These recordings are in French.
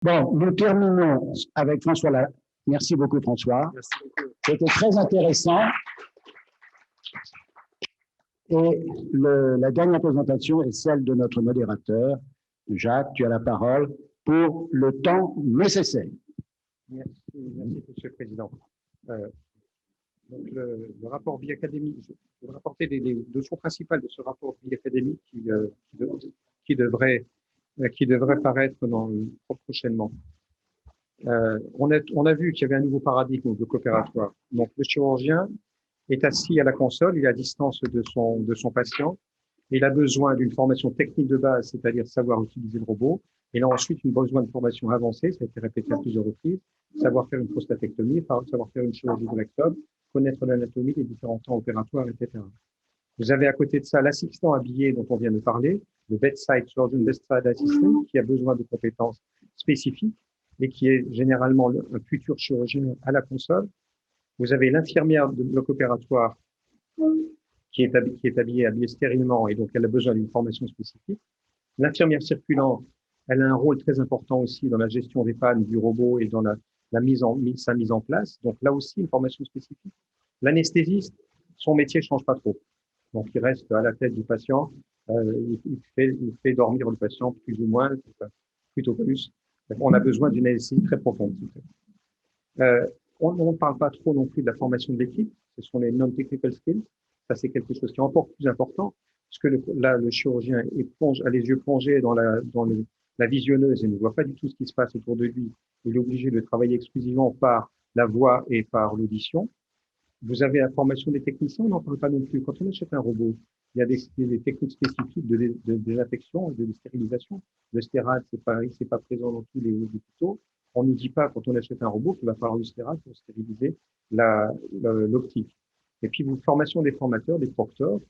Bon, nous terminons avec François Lalanne. Merci beaucoup, François. Merci beaucoup. C'était très intéressant. Et la dernière présentation est celle de notre modérateur. Jacques, tu as la parole pour le temps nécessaire. Merci, Monsieur le Président. Donc le rapport Vie Académie, je vais rapporter les leçons principales de ce rapport Vie Académie qui devrait paraître prochainement. On a vu qu'il y avait un nouveau paradigme de coopératoire. Donc le chirurgien est assis à la console, il est à distance de son patient. Il a besoin d'une formation technique de base, c'est-à-dire savoir utiliser le robot. Il a ensuite besoin de formation avancée, ça a été répété à plusieurs reprises, savoir faire une prostatectomie, savoir faire une chirurgie du rectum, connaître l'anatomie, les différents temps opératoires, etc. Vous avez à côté de ça l'assistant habillé dont on vient de parler, le bedside surgeon, bedside assistant, qui a besoin de compétences spécifiques et qui est généralement un futur chirurgien à la console. Vous avez l'infirmière de bloc opératoire qui est habillée stérilement et donc elle a besoin d'une formation spécifique. L'infirmière circulante, elle a un rôle très important aussi dans la gestion des pannes du robot et dans sa mise en place. Donc là aussi, une formation spécifique. L'anesthésiste, son métier ne change pas trop. Donc il reste à la tête du patient, il fait dormir le patient plus ou moins, plutôt plus. On a besoin d'une anesthésie très profonde. On ne parle pas trop non plus de la formation de l'équipe, ce sont les non-technical skills. Ça, c'est quelque chose qui est encore plus important, puisque là, le chirurgien a les yeux plongés dans la visionneuse et ne voit pas du tout ce qui se passe autour de lui. Il est obligé de travailler exclusivement par la voix et par l'audition. Vous avez la formation des techniciens, on n'en parle pas non plus. Quand on achète un robot, il y a des techniques spécifiques de désinfection, de stérilisation. Le stéral, c'est pas présent dans tous les hôpitaux. On ne dit pas, quand on achète un robot, qu'il va falloir le stéral pour stériliser l'optique. Et puis, formation des formateurs, des procteurs.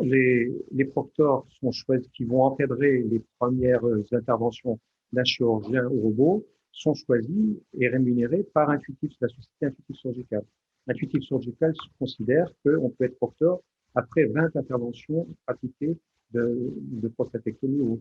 Les procteurs sont choisis, qui vont encadrer les premières interventions d'un chirurgien au robot, sont choisis et rémunérés par la société Intuitive Surgical. Intuitive Surgical considère qu'on peut être procteur après 20 interventions pratiquées de prostatectomie.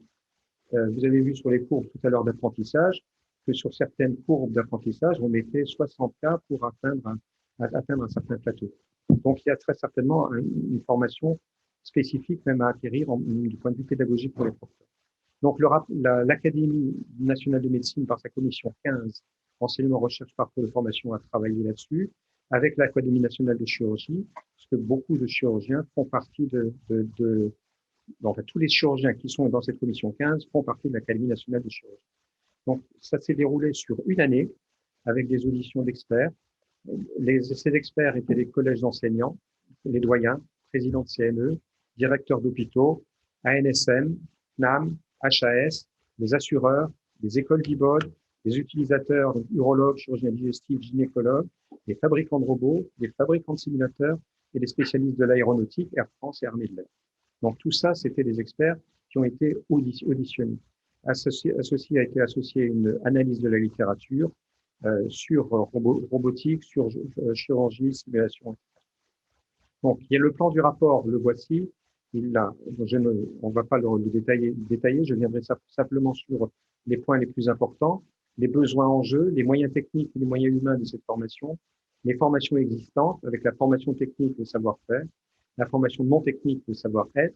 Vous avez vu sur les courbes tout à l'heure d'apprentissage que sur certaines courbes d'apprentissage, on mettait 60 cas pour atteindre un certain plateau. Donc, il y a très certainement une formation spécifique même à acquérir du point de vue pédagogique pour les procteurs. Donc, l'Académie nationale de médecine, par sa commission 15, enseignement, recherche, parcours de formation, a travaillé là-dessus, avec l'Académie nationale de chirurgie, parce que beaucoup de chirurgiens font partie tous les chirurgiens qui sont dans cette commission 15 font partie de l'Académie nationale de chirurgie. Donc, ça s'est déroulé sur une année, avec des auditions d'experts. Ces experts étaient les collèges d'enseignants, les doyens, présidents de CNE, directeurs d'hôpitaux, ANSM, NAM, HAS, les assureurs, les écoles d'IBOD, les utilisateurs, donc urologues, chirurgiens digestifs, gynécologues, les fabricants de robots, les fabricants de simulateurs et les spécialistes de l'aéronautique, Air France et Armée de l'air. Donc tout ça, c'était des experts qui ont été auditionnés. A été associé une analyse de la littérature sur robotique, sur chirurgie, simulation. Donc, il y a le plan du rapport, le voici. On ne va pas le détailler, je viendrai simplement sur les points les plus importants, les besoins en jeu, les moyens techniques et les moyens humains de cette formation, les formations existantes avec la formation technique, le savoir-faire, la formation non technique, le savoir-être,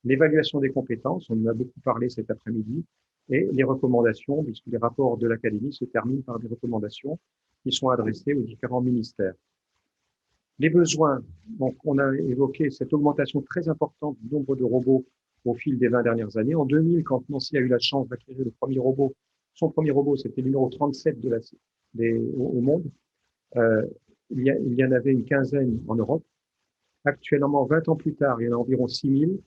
l'évaluation des compétences, on en a beaucoup parlé cet après-midi, et les recommandations, puisque les rapports de l'Académie se terminent par des recommandations qui sont adressées aux différents ministères. Les besoins, donc on a évoqué cette augmentation très importante du nombre de robots au fil des 20 dernières années. En 2000, quand Nancy a eu la chance d'acquérir le premier robot, son premier robot, c'était le numéro 37 au monde. Il y en avait une quinzaine en Europe. Actuellement, 20 ans plus tard, il y en a environ 6000.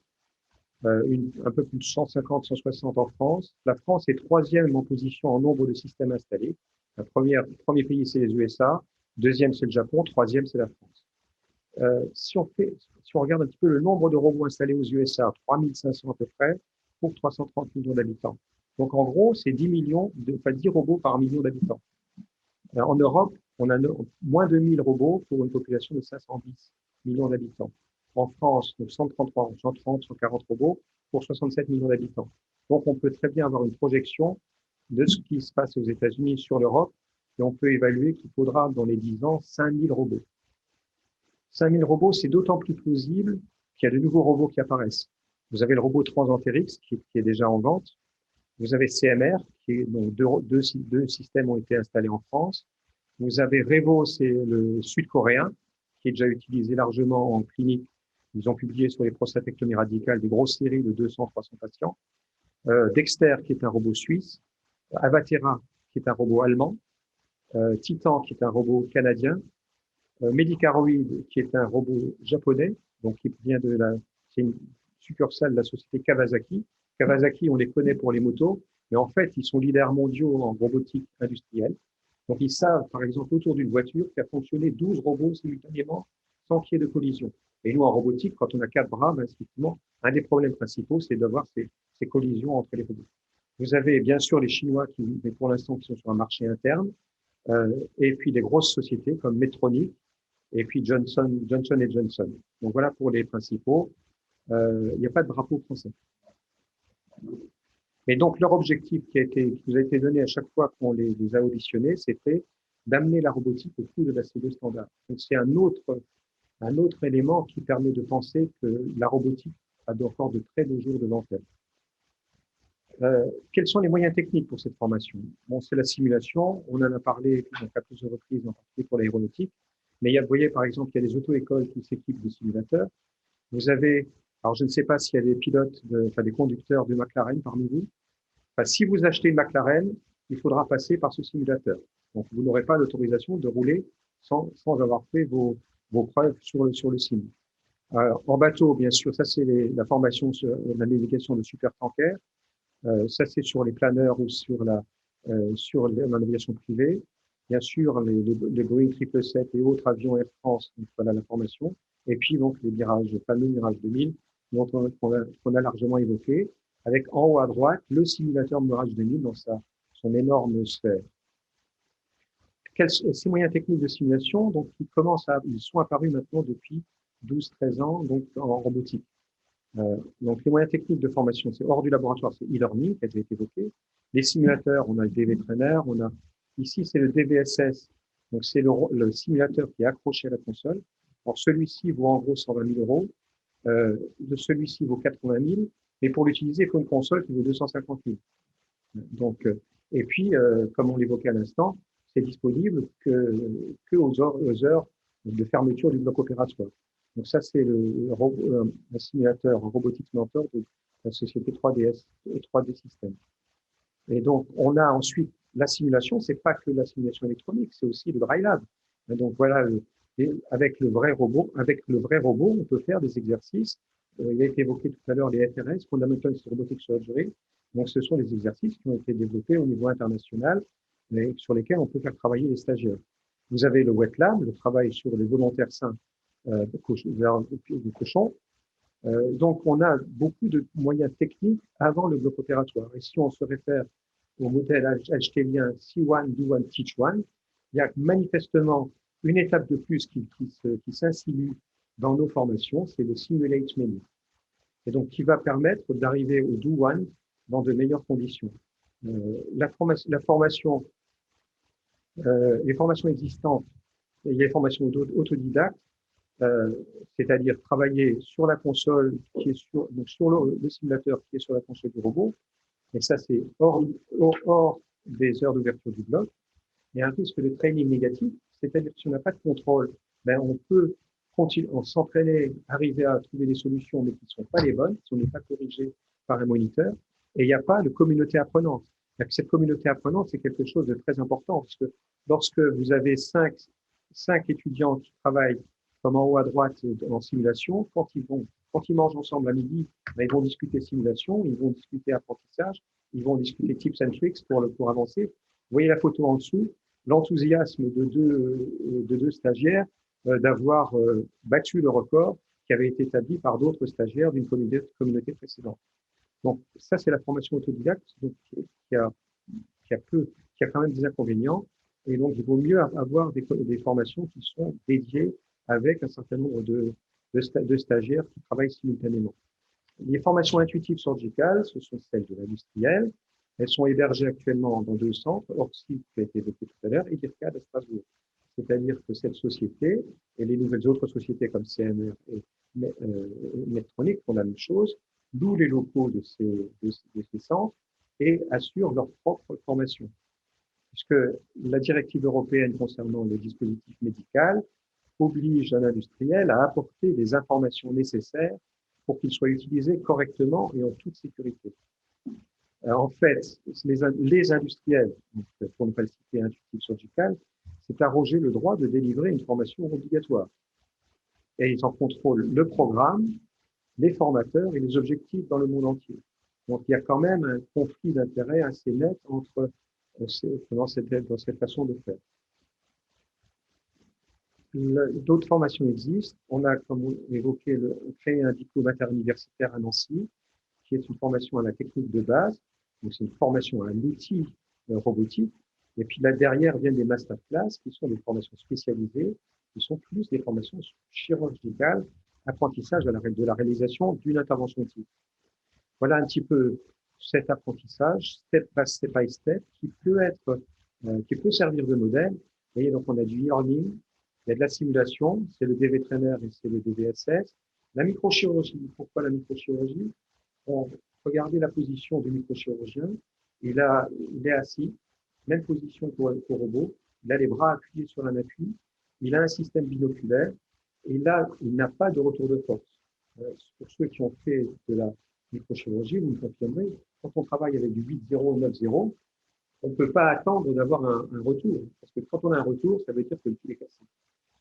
Un peu plus de 150, 160 en France. La France est troisième en position en nombre de systèmes installés. Le premier pays, c'est les USA. Deuxième, c'est le Japon. Troisième, c'est la France. Si on regarde un petit peu le nombre de robots installés aux USA, 3500 à peu près, pour 330 millions d'habitants. Donc, en gros, c'est 10 robots par million d'habitants. En Europe, on a moins de 1000 robots pour une population de 510 millions d'habitants. En France, 133, 130, 140 robots pour 67 millions d'habitants. Donc, on peut très bien avoir une projection de ce qui se passe aux États-Unis sur l'Europe, et on peut évaluer qu'il faudra, dans les 10 ans, 5000 robots. 5000 robots, c'est d'autant plus plausible qu'il y a de nouveaux robots qui apparaissent. Vous avez le robot Transenterix qui est déjà en vente. Vous avez CMR, donc deux systèmes ont été installés en France. Vous avez Revo, c'est le sud-coréen, qui est déjà utilisé largement en clinique. Ils ont publié sur les prostatectomies radicales des grosses séries de 200-300 patients. Dexter, qui est un robot suisse. Avatera, qui est un robot allemand. Titan, qui est un robot canadien. Medicaroid, qui est un robot japonais, donc qui vient c'est une succursale de la société Kawasaki. Kawasaki, on les connaît pour les motos, mais en fait, ils sont leaders mondiaux en robotique industrielle. Donc, ils savent, par exemple, autour d'une voiture, faire fonctionner 12 robots simultanément sans qu'il y ait de collision. Et nous, en robotique, quand on a 4 bras, effectivement, un des problèmes principaux, c'est d'avoir ces collisions entre les robots. Vous avez bien sûr les Chinois mais pour l'instant, qui sont sur un marché interne, et puis des grosses sociétés comme Medtronic, et puis Johnson Johnson. Donc voilà pour les principaux. Il n'y a pas de drapeau français. Et donc leur objectif qui nous a été donné à chaque fois qu'on les a auditionnés, c'était d'amener la robotique au coût de la CO2 standard. Donc c'est un autre élément qui permet de penser que la robotique a encore de très beaux jours devant elle. Quels sont les moyens techniques pour cette formation? Bon, c'est la simulation. On en a parlé à plusieurs reprises, en particulier pour l'aéronautique. Mais vous voyez, par exemple, il y a des auto-écoles qui s'équipent de simulateurs. Vous avez, alors je ne sais pas s'il y a des pilotes, des conducteurs de McLaren parmi vous. Enfin, si vous achetez une McLaren, il faudra passer par ce simulateur. Donc, vous n'aurez pas l'autorisation de rouler sans avoir fait vos preuves sur le sim. En bateau, bien sûr, ça c'est la formation sur la navigation de supertankers. Ça c'est sur les planeurs ou sur la navigation privée. Bien sûr, les Boeing 777 et autres avions Air France, donc voilà la formation. Et puis donc les fameux Mirage 2000, dont qu'on a largement évoqué, avec en haut à droite le simulateur Mirage 2000 dans son énorme sphère. Ces moyens techniques de simulation, donc ils sont apparus maintenant depuis 12-13 ans, donc en robotique. Donc les moyens techniques de formation, c'est hors du laboratoire, c'est e-learning qui a été évoqué. Les simulateurs, on a le DV Trainer, ici c'est le DVSS, donc c'est le simulateur qui est accroché à la console. Alors celui-ci vaut en gros 120 000 €, celui-ci vaut 80 000, mais pour l'utiliser, il faut une console qui vaut 250 000. Donc, et puis, comme on l'évoquait à l'instant, c'est disponible que aux heures de fermeture du bloc opératoire. Donc ça, c'est un simulateur Robotics Mentor de la société 3D Systems. Et donc, on a ensuite la simulation, c'est pas que la simulation électronique, c'est aussi le dry lab. Et donc voilà, avec le vrai robot, on peut faire des exercices. Il a été évoqué tout à l'heure les FRS, Fundamental Robotic Surgery. Donc ce sont des exercices qui ont été développés au niveau international, mais sur lesquels on peut faire travailler les stagiaires. Vous avez le wet lab, le travail sur les volontaires sains de cochons. Donc, on a beaucoup de moyens techniques avant le bloc opératoire. Et si on se réfère au modèle Alstélien See One, Do One, Teach One, il y a manifestement une étape de plus qui s'insinue dans nos formations, c'est le Simulate Menu. Et donc, qui va permettre d'arriver au Do One dans de meilleures conditions. Les formations existantes, il y a les formations autodidactes, c'est-à-dire travailler sur la console qui est donc sur le simulateur qui est sur la console du robot, et ça c'est hors des heures d'ouverture du bloc. Il y a un risque de training négatif, c'est-à-dire que si on n'a pas de contrôle, on peut s'entraîner, arriver à trouver des solutions, mais qui ne sont pas les bonnes, si on n'est pas corrigé par un moniteur, et il n'y a pas de communauté apprenante. Cette communauté apprenante, c'est quelque chose de très important, parce que lorsque vous avez cinq étudiants qui travaillent comme en haut à droite en simulation, quand ils mangent ensemble à midi, ils vont discuter simulation, ils vont discuter apprentissage, ils vont discuter tips and tricks pour avancer. Vous voyez la photo en dessous, l'enthousiasme de deux stagiaires d'avoir battu le record qui avait été établi par d'autres stagiaires d'une communauté précédente. Donc ça, c'est la formation autodidacte qui a quand même des inconvénients. Et donc, il vaut mieux avoir des formations qui sont dédiées avec un certain nombre de stagiaires qui travaillent simultanément. Les formations intuitives surgicales, ce sont celles de l'industriel. Elles sont hébergées actuellement dans 2 centres, Orsi, qui a été évoqué tout à l'heure, et IRCAD à Strasbourg. C'est-à-dire que cette société et les nouvelles autres sociétés comme CMR et Medtronic font la même chose, louent les locaux de ces centres et assurent leur propre formation. Puisque la directive européenne concernant le dispositif médical oblige un industriel à apporter les informations nécessaires pour qu'il soit utilisé correctement et en toute sécurité. En fait, les industriels, pour ne pas le citer, Intuitive Surgical, s'est arrogé le droit de délivrer une formation obligatoire. Et ils en contrôlent le programme, les formateurs et les objectifs dans le monde entier. Donc, il y a quand même un conflit d'intérêts assez net entre dans cette façon de faire. D'autres formations existent. On a, comme vous évoquez, créé un diplôme interuniversitaire à Nancy, qui est une formation à la technique de base. Donc, c'est une formation à l'outil robotique. Et puis là, derrière viennent des masterclass, qui sont des formations spécialisées, qui sont plus des formations chirurgicales, apprentissage de la réalisation d'une intervention type. Voilà un petit peu cet apprentissage, step by step, qui peut servir de modèle. Vous voyez, donc on a du e-learning, il y a de la simulation, c'est le DV Trainer et c'est le DVSS. La microchirurgie, pourquoi la microchirurgie? Regardez la position du microchirurgien. Il est assis, même position qu'au robot. Il a les bras appuyés sur un appui. Il a un système binoculaire. Et là, il n'a pas de retour de force. Pour ceux qui ont fait de la microchirurgie, vous me confirmerez, quand on travaille avec du 8-0, 9-0, on ne peut pas attendre d'avoir un retour. Parce que quand on a un retour, ça veut dire que le fil est cassé.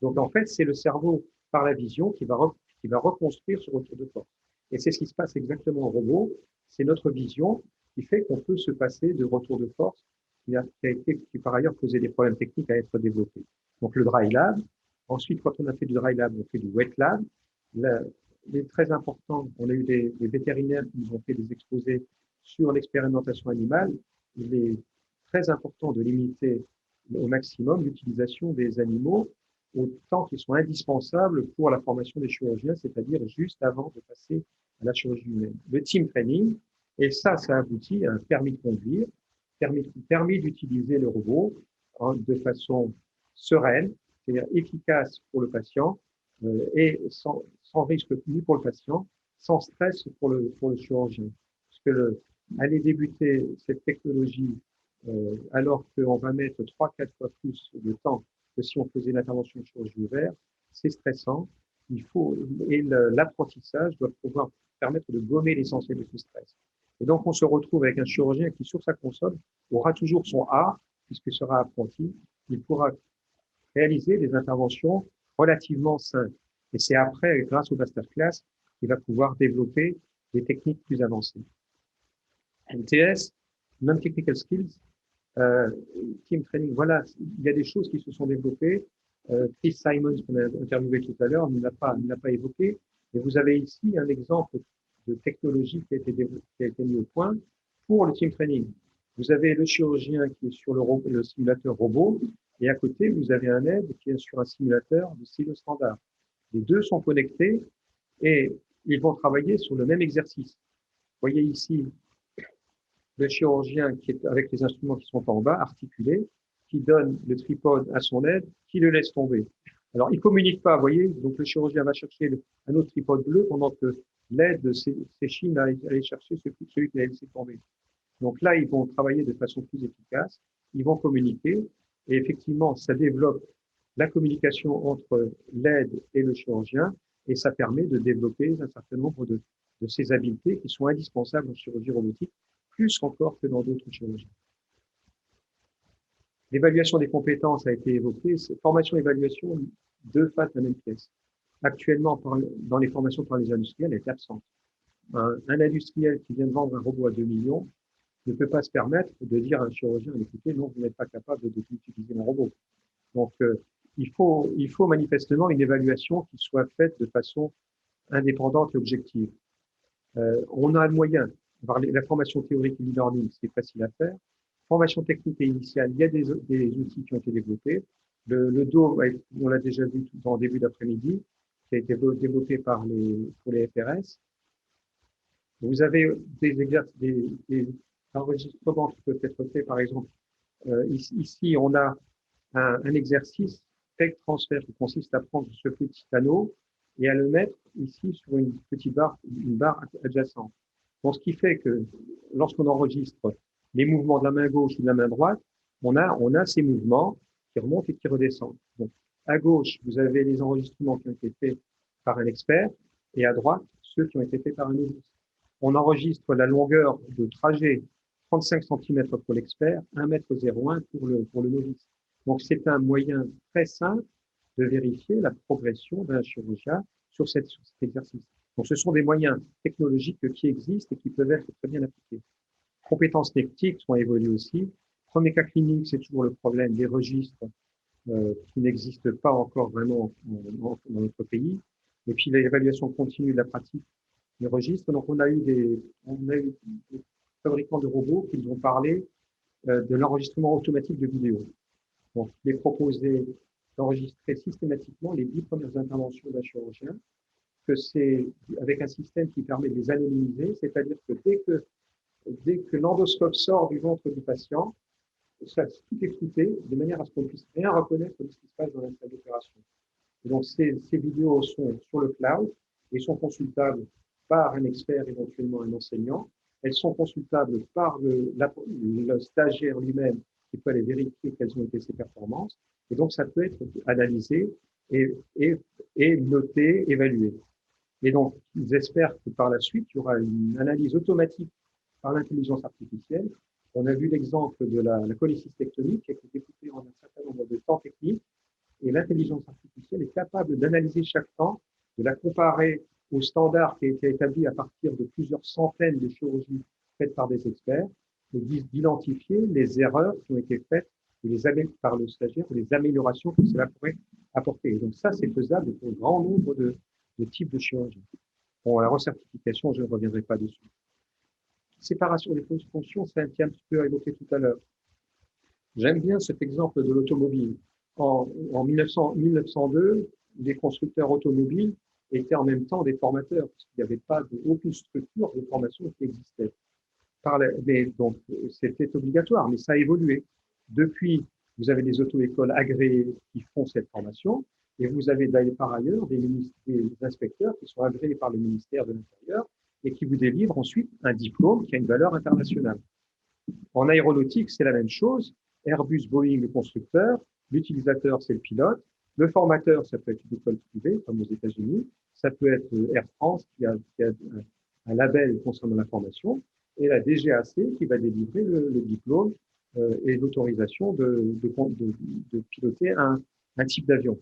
Donc, en fait, c'est le cerveau, par la vision, qui va reconstruire ce retour de force. Et c'est ce qui se passe exactement au robot. C'est notre vision qui fait qu'on peut se passer de retour de force qui par ailleurs posait des problèmes techniques à être développés. Donc, le dry lab. Ensuite, quand on a fait du dry lab, on fait du wet lab. Il est très important, on a eu des vétérinaires qui nous ont fait des exposés sur l'expérimentation animale. Il est très important de limiter au maximum l'utilisation des animaux autant qu'ils sont indispensables pour la formation des chirurgiens, c'est-à-dire juste avant de passer à la chirurgie humaine. Le team training, et ça aboutit à un permis de conduire, permis d'utiliser le robot de façon sereine, c'est-à-dire efficace pour le patient et sans risque ni pour le patient, sans stress pour le chirurgien. Parce que aller débuter cette technologie alors qu'on va mettre 3-4 fois plus de temps que si on faisait l'intervention de chirurgie ouverte, c'est stressant. L'apprentissage doit pouvoir permettre de gommer l'essentiel de ce stress. Et donc, on se retrouve avec un chirurgien qui, sur sa console, aura toujours son A, puisqu'il sera apprenti. Il pourra réaliser des interventions relativement simples. Et c'est après, grâce au masterclass, qu'il va pouvoir développer des techniques plus avancées. NTS, Non-Technical Skills, Team Training, voilà, il y a des choses qui se sont développées. Chris Simons, qu'on a interviewé tout à l'heure, ne l'a pas évoqué. Et vous avez ici un exemple de technologie qui a été mis au point pour le Team Training. Vous avez le chirurgien qui est sur le simulateur robot, et à côté, vous avez un aide qui est sur un simulateur de style standard. Les deux sont connectés et ils vont travailler sur le même exercice. Vous voyez ici le chirurgien qui est avec les instruments qui sont en bas, articulés, qui donne le tripode à son aide, qui le laisse tomber. Alors, il ne communique pas, vous voyez, donc le chirurgien va chercher un autre tripode bleu pendant que l'aide s'échine à aller chercher celui qui a laissé tomber. Donc là, ils vont travailler de façon plus efficace, ils vont communiquer, et effectivement, ça développe la communication entre l'aide et le chirurgien, et ça permet de développer un certain nombre de ces habiletés qui sont indispensables en chirurgie robotique, plus encore que dans d'autres chirurgies. L'évaluation des compétences a été évoquée. Formation et évaluation, deux faces de la même pièce. Actuellement, dans les formations par les industriels, elle est absente. Un industriel qui vient de vendre un robot à 2 millions ne peut pas se permettre de dire à un chirurgien, écoutez, non, vous n'êtes pas capable d'utiliser mon robot. Donc, il faut manifestement une évaluation qui soit faite de façon indépendante et objective. On a le moyen. La formation théorique et e-learning, c'est facile à faire. Formation technique et initiale, il y a des outils qui ont été développés. Le DO, on l'a déjà vu tout en début d'après-midi, qui a été développé pour les FRS. Vous avez des l'enregistrement qui peut être fait, par exemple, ici, on a un exercice tech transfert qui consiste à prendre ce petit anneau et à le mettre ici sur une petite barre, une barre adjacente. Donc, ce qui fait que lorsqu'on enregistre les mouvements de la main gauche ou de la main droite, on a ces mouvements qui remontent et qui redescendent. Donc, à gauche, vous avez les enregistrements qui ont été faits par un expert et à droite, ceux qui ont été faits par un novice. On enregistre la longueur de trajet 35 cm pour l'expert, 1,01 m pour le novice. Donc, c'est un moyen très simple de vérifier la progression d'un chirurgien sur cet exercice. Donc, ce sont des moyens technologiques qui existent et qui peuvent être très bien appliqués. Compétences techniques sont évoluées aussi. Premier cas clinique, c'est toujours le problème des registres qui n'existent pas encore vraiment dans notre pays. Et puis, l'évaluation continue de la pratique des registres. Donc, on a eu des fabricants de robots qui nous ont parlé de l'enregistrement automatique de vidéos. Donc, il est proposé d'enregistrer systématiquement les 10 premières interventions d'un chirurgien, que c'est avec un système qui permet de les anonymiser, c'est-à-dire que dès que l'endoscope sort du ventre du patient, ça, tout est flouté, de manière à ce qu'on puisse rien reconnaître de ce qui se passe dans la salle d'opération. Donc, ces vidéos sont sur le cloud et sont consultables par un expert, éventuellement un enseignant. Elles sont consultables par le stagiaire lui-même qui peut aller vérifier quelles ont été ses performances. Et donc, ça peut être analysé et noté, évalué. Et donc, ils espèrent que par la suite, il y aura une analyse automatique par l'intelligence artificielle. On a vu l'exemple de la cholécystectomie qui a été découpée en un certain nombre de temps techniques. Et l'intelligence artificielle est capable d'analyser chaque temps, de la comparer au standard qui a été établi à partir de plusieurs centaines de chirurgies faites par des experts, et d'identifier les erreurs qui ont été faites par le stagiaire ou les améliorations que cela pourrait apporter. Et donc ça, c'est faisable pour un grand nombre de types de chirurgie. Bon, la recertification, je ne reviendrai pas dessus. Séparation des fonctions, c'est un petit peu à évoquer tout à l'heure. J'aime bien cet exemple de l'automobile. En 1902, les constructeurs automobiles étaient en même temps des formateurs, parce qu'il n'y avait pas aucune structure de formation qui existait. Mais donc, c'était obligatoire, mais ça a évolué. Depuis, vous avez des auto-écoles agréées qui font cette formation, et vous avez par ailleurs des inspecteurs qui sont agréés par le ministère de l'Intérieur et qui vous délivrent ensuite un diplôme qui a une valeur internationale. En aéronautique, c'est la même chose. Airbus, Boeing, le constructeur, l'utilisateur, c'est le pilote. Le formateur, ça peut être une école privée, comme aux États-Unis. Ça peut être Air France, qui a un label concernant la formation. Et la DGAC, qui va délivrer le diplôme et l'autorisation de piloter un type d'avion.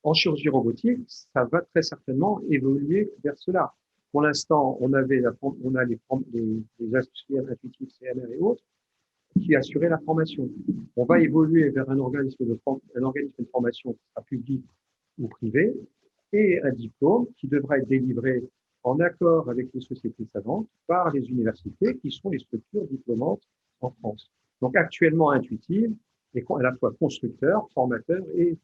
En chirurgie robotique, ça va très certainement évoluer vers cela. Pour l'instant, on a les industriels intuitifs, CMR et autres, qui assuraient la formation. On va évoluer vers un organisme de formation qui sera public ou privé et un diplôme qui devra être délivré en accord avec les sociétés savantes par les universités qui sont les structures diplômantes en France. Donc actuellement Intuitive est à la fois constructeur, formateur et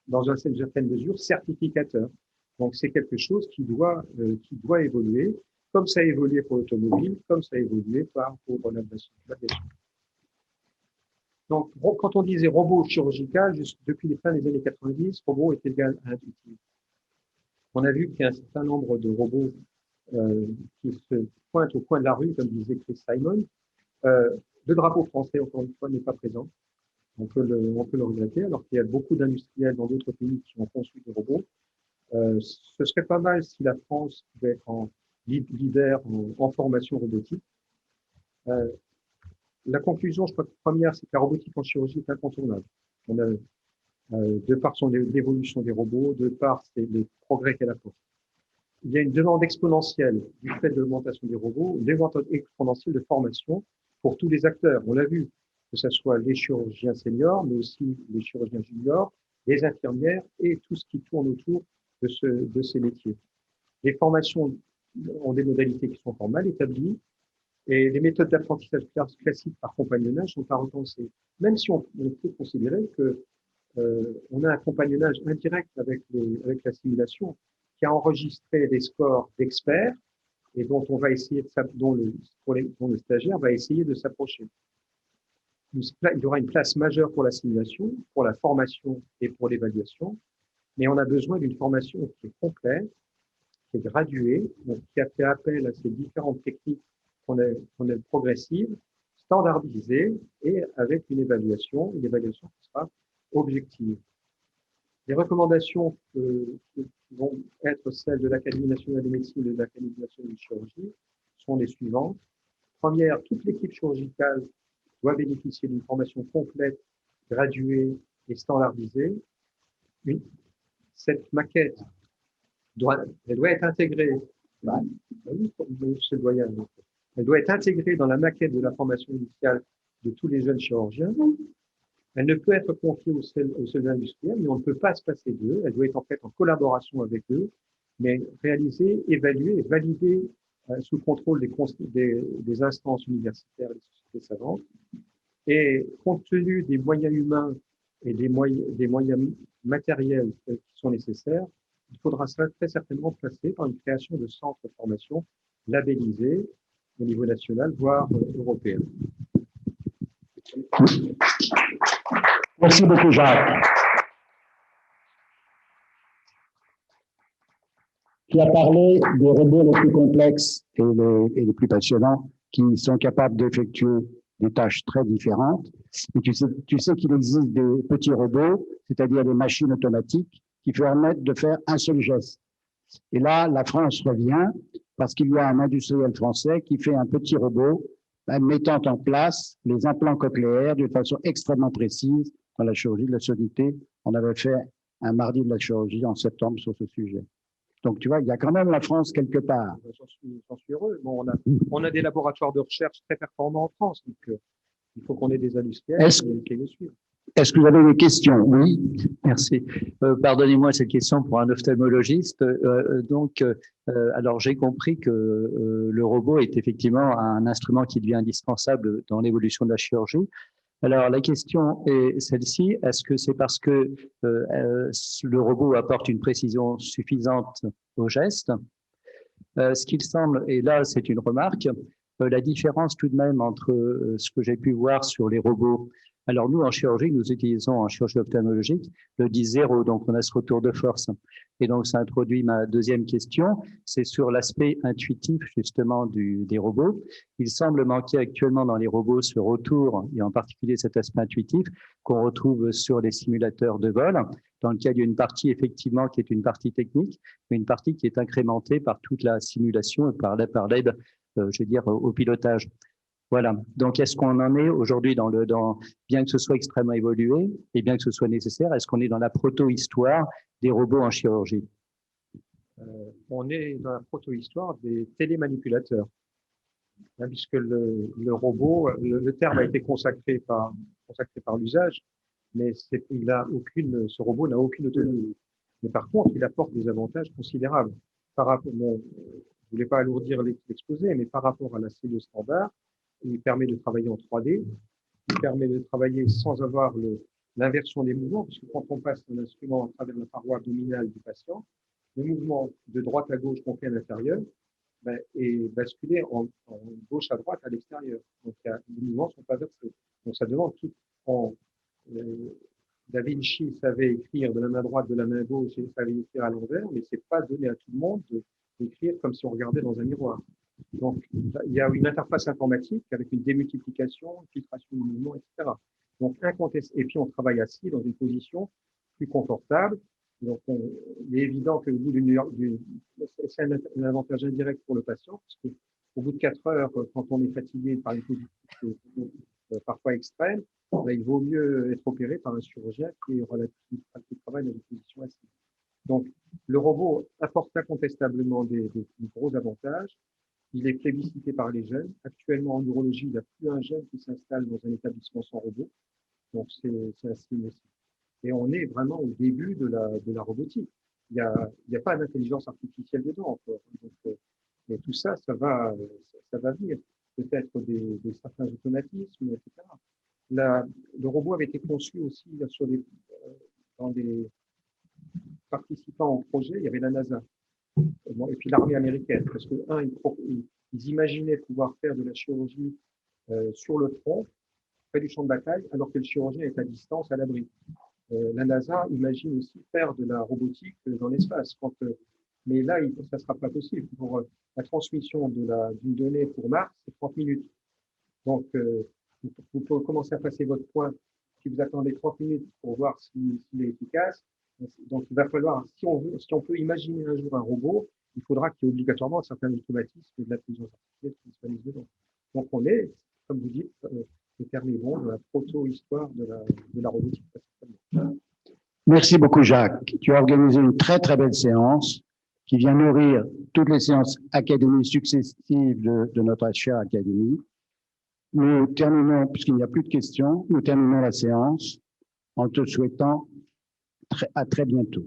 dans une certaine mesure certificateur. Donc c'est quelque chose qui doit évoluer, comme ça a évolué pour l'automobile, comme ça a évolué pour l'aviation. Donc, quand on disait robot chirurgical, depuis les fins des années 90, robot est égal à intuitif. On a vu qu'il y a un certain nombre de robots qui se pointent au coin de la rue, comme disait Chris Simon. Le drapeau français, encore une fois, n'est pas présent. On peut le regretter, alors qu'il y a beaucoup d'industriels dans d'autres pays qui ont construit des robots. Ce serait pas mal si la France pouvait être en leader en formation robotique. La conclusion, je crois, première, c'est que la robotique en chirurgie est incontournable. On a, de par l'évolution des robots, de par les progrès qu'elle apporte. Il y a une demande exponentielle du fait de l'augmentation des robots, une demande exponentielle de formation pour tous les acteurs. On l'a vu, que ce soit les chirurgiens seniors, mais aussi les chirurgiens juniors, les infirmières et tout ce qui tourne autour de ces métiers. Les formations ont des modalités qui sont encore mal établies et les méthodes d'apprentissage classiques par compagnonnage sont à repenser. Même si on peut considérer que on a un compagnonnage indirect avec la simulation qui a enregistré des scores d'experts et dont on va essayer dont le stagiaire va essayer de s'approcher. Il y aura une place majeure pour la simulation, pour la formation et pour l'évaluation, mais on a besoin d'une formation qui est complète, qui est graduée, donc qui a fait appel à ces différentes techniques qu'on a progressives, standardisées et avec une évaluation qui sera objective. Les recommandations qui vont être celles de l'Académie nationale de médecine et de l'Académie nationale de chirurgie sont les suivantes. Première, toute l'équipe chirurgicale doit bénéficier d'une formation complète, graduée et standardisée. Cette maquette elle doit être intégrée. Elle doit être intégrée dans la maquette de la formation initiale de tous les jeunes chirurgiens. Elle ne peut être confiée aux seuls industriels, mais on ne peut pas se passer d'eux. Elle doit être en fait en collaboration avec eux, mais réalisée, évaluée et validée sous contrôle des instances universitaires et des sociétés savantes. Et compte tenu des moyens humains et des moyens matériels qui sont nécessaires, il faudra très certainement passer par une création de centres de formation labellisés au niveau national, voire européen. Merci beaucoup, Jacques. Tu as parlé des robots les plus complexes et les plus passionnants qui sont capables d'effectuer des tâches très différentes. Et tu sais qu'il existe des petits robots, c'est-à-dire des machines automatiques qui permettent de faire un seul geste. Et là, la France revient parce qu'il y a un industriel français qui fait un petit robot mettant en place les implants cochléaires d'une façon extrêmement précise dans la chirurgie de la surdité. On avait fait un mardi de la chirurgie en septembre sur ce sujet. Donc, tu vois, il y a quand même la France quelque part. J'en suis heureux. Bon, on a des laboratoires de recherche très performants en France, donc il faut qu'on ait des industriels qui le suivent. Est-ce que vous avez des questions? Oui, merci. Pardonnez-moi cette question pour un ophtalmologiste. Alors j'ai compris que le robot est effectivement un instrument qui devient indispensable dans l'évolution de la chirurgie. Alors la question est celle-ci, est-ce que c'est parce que le robot apporte une précision suffisante au geste? Ce qu'il semble, et là c'est une remarque, la différence tout de même entre ce que j'ai pu voir sur les robots. Alors nous, en chirurgie, nous utilisons en chirurgie ophtalmologique le 10-0, donc on a ce retour de force. Et donc ça introduit ma deuxième question, c'est sur l'aspect intuitif justement des robots. Il semble manquer actuellement dans les robots ce retour, et en particulier cet aspect intuitif, qu'on retrouve sur les simulateurs de vol, dans lequel il y a une partie effectivement qui est une partie technique, mais une partie qui est incrémentée par toute la simulation et par l'aide, je veux dire, au pilotage. Voilà. Donc, est-ce qu'on en est aujourd'hui bien que ce soit extrêmement évolué et bien que ce soit nécessaire, est-ce qu'on est dans la proto-histoire des robots en chirurgie? On est dans la proto-histoire des télémanipulateurs, puisque le robot, le terme a été consacré par l'usage, mais ce robot n'a aucune autonomie. Mais par contre, il apporte des avantages considérables. Je ne voulais pas alourdir l'exposé, mais par rapport à la cellule standard, il permet de travailler en 3D, il permet de travailler sans avoir l'inversion des mouvements, puisque quand on passe un instrument à travers la paroi abdominale du patient, le mouvement de droite à gauche qu'on fait à l'intérieur est basculé en gauche à droite à l'extérieur. Donc les mouvements ne sont pas versés. Donc ça demande Da Vinci savait écrire de la main droite, de la main gauche, et savait écrire à l'envers, mais c'est pas donné à tout le monde d'écrire comme si on regardait dans un miroir. Donc, il y a une interface informatique avec une démultiplication, une filtration du mouvement, etc. Donc, et puis on travaille assis dans une position plus confortable. Donc, il est évident qu'au bout c'est un avantage indirect pour le patient, parce qu'au bout de 4 heures, quand on est fatigué par une position parfois extrême, il vaut mieux être opéré par un chirurgien qui travaille dans une position assise. Donc, le robot apporte incontestablement des gros avantages. Il est plébiscité par les jeunes. Actuellement, en neurologie, il n'y a plus un jeune qui s'installe dans un établissement sans robot. Donc, c'est un signe aussi. Et on est vraiment au début de la robotique. Il n'y a pas d'intelligence artificielle dedans encore. Donc, et tout ça, ça va venir. Peut-être certains automatismes, etc. Le robot avait été conçu aussi dans des participants au projet. Il y avait la NASA. et puis l'armée américaine, parce que, ils imaginaient pouvoir faire de la chirurgie sur le front, près du champ de bataille, alors que le chirurgien est à distance, à l'abri. La NASA imagine aussi faire de la robotique dans l'espace. Mais là, ça ne sera pas possible. Pour la transmission d'une donnée pour Mars, c'est 30 minutes. Donc, vous pouvez commencer à passer votre point si vous attendez 30 minutes pour voir s'il est efficace. Donc, il va falloir, si on peut imaginer un jour un robot, il faudra qu'il y ait obligatoirement un certain automatisme et de l'intelligence artificielle qui se manifeste dedans. Donc, on est, comme vous dites, le terme est bon, dans la proto-histoire de la robotique. Merci beaucoup, Jacques. Tu as organisé une très, très belle séance qui vient nourrir toutes les séances académiques successives de notre chère Académie. Nous terminons, puisqu'il n'y a plus de questions, nous terminons la séance en te souhaitant à très bientôt.